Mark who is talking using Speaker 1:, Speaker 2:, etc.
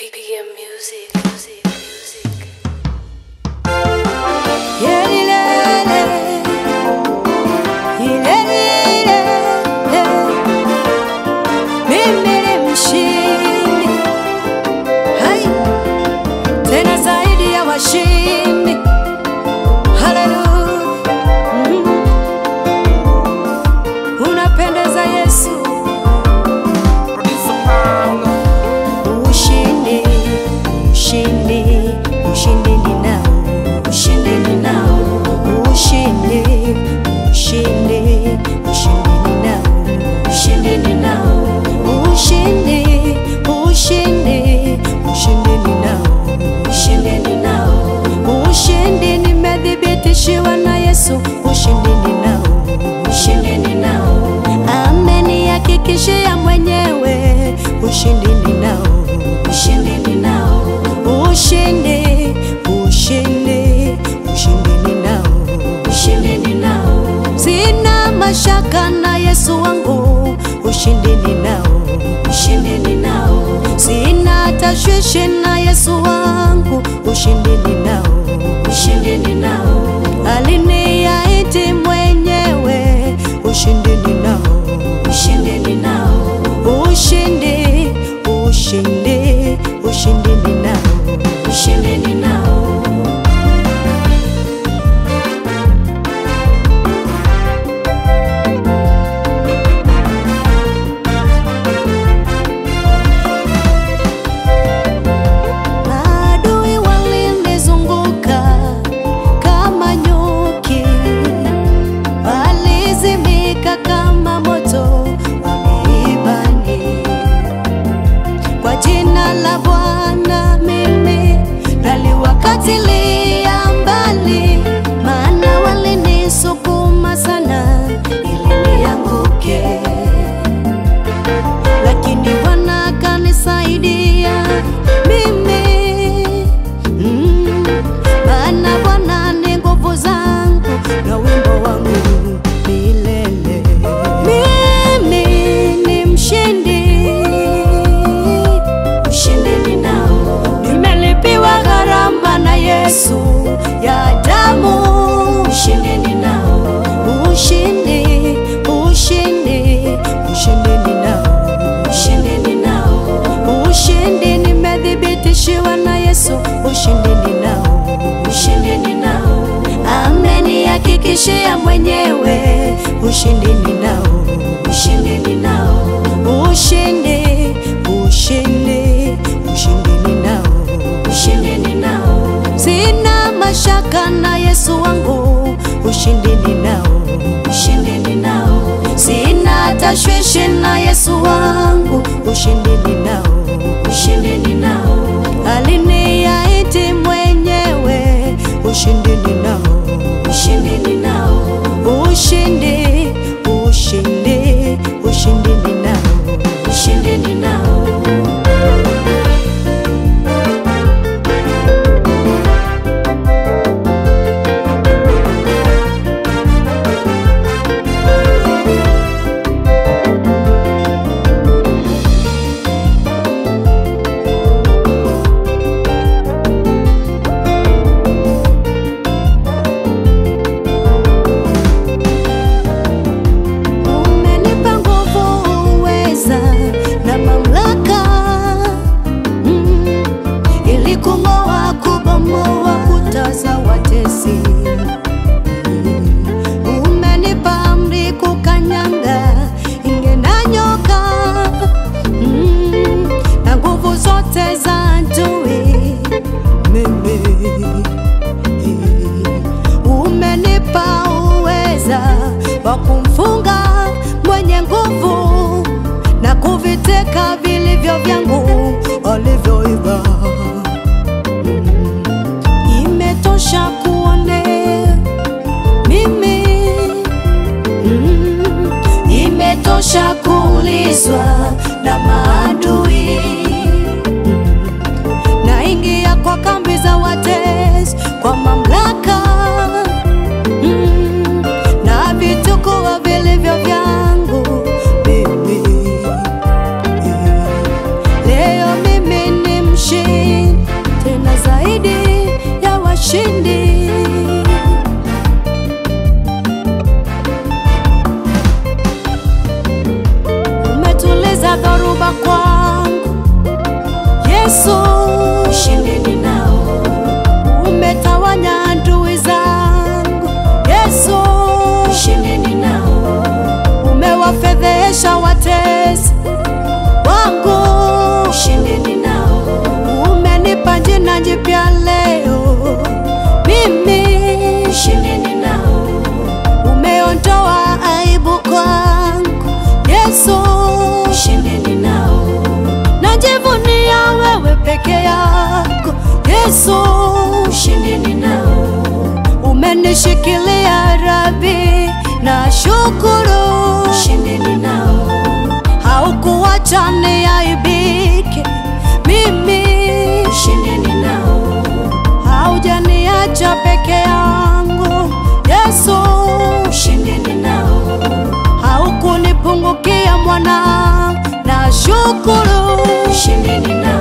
Speaker 1: BPM music.
Speaker 2: Mimi mshindi, hai tena zaidi ya washindi. Haleluya, unapendeza Yesu. Ushindi, ushindi, ushindi ninao, ushindi ninao, ushindi, ushindi, ushindi ninao, ushindi ninao, ushindi, ushindi, ushindi ninao, ushindi ninao, ushindi nimedhibitishiwa na Yesu, ushindi ninao, ushindi ninao, amenihakikishia mwenyewe, ushindi ninao, ushindi ninao, ushindi, ushindi, ushindi ninao, ushindi ninao, sina mashaka na Yesu wangu, ushindi ninao, ushindi ninao, sina tashwishi na Yesu wangu, ushindi ninao, ushindi ninao, aliniahidi mwenyewe, ushindi ninao, ushindi ninao, ushindi, ushindi, ushindi ninao, ushindi ninao. Maadui walinizunguka kama nyuki, walizimika kama moto wameibani. Kwa jina la Bwana mimi naliwakatilia mbali, maana walinisukuma sana ili nianguke, lakini Bwana akanisaidia mimi. Maana Bwana ni nguvu zangu na wimbo wangu milele. Mimi ni mshindi, ushindi ninao, nimelipiwa gharama na Yesu ya damu, ushindi ninao, ushindi, ushindi, ushindi ninao, ushindi ninao, ushindi nimedhibitishiwa na Yesu, ushindi ninao, ushindi ninao, amenihakikishia mwenyewe, ushindi ninao, ushindi ninao, ushindi, ushindi, ushindi ninao, ushindi ninao, sina mashaka na Yesu wangu, ushindi ninao, ushindi ninao, sina tashwishi na Yesu wangu, ushindi ninao, ushindi ninao, aliniahidi mwenyewe, ushindi ninao, ushindi ninao, ushindi, ushindi, ushindi ninao, ushindi ninao. Yesu, ushindi ninao. Umetawanya adui zangu, Yesu, ushindi ninao. Umewafedhesha watesi wangu, ushindi ninao. Umenipa jina jipya leo, mimi ushindi ninao. Umeondoa aibu kwangu, Yesu, ushindi ninao. Najivunia wewe peke yako, Yesu, ushindi ninao. Umenishikilia Rabi, na shukuru, ushindi ninao. Haukuacha niaibike, mimi ushindi ninao. Haujaniacha peke yangu, Yesu, ushindi ninao. Haukunipungukia mwana, na shukuru, ushindi ninao.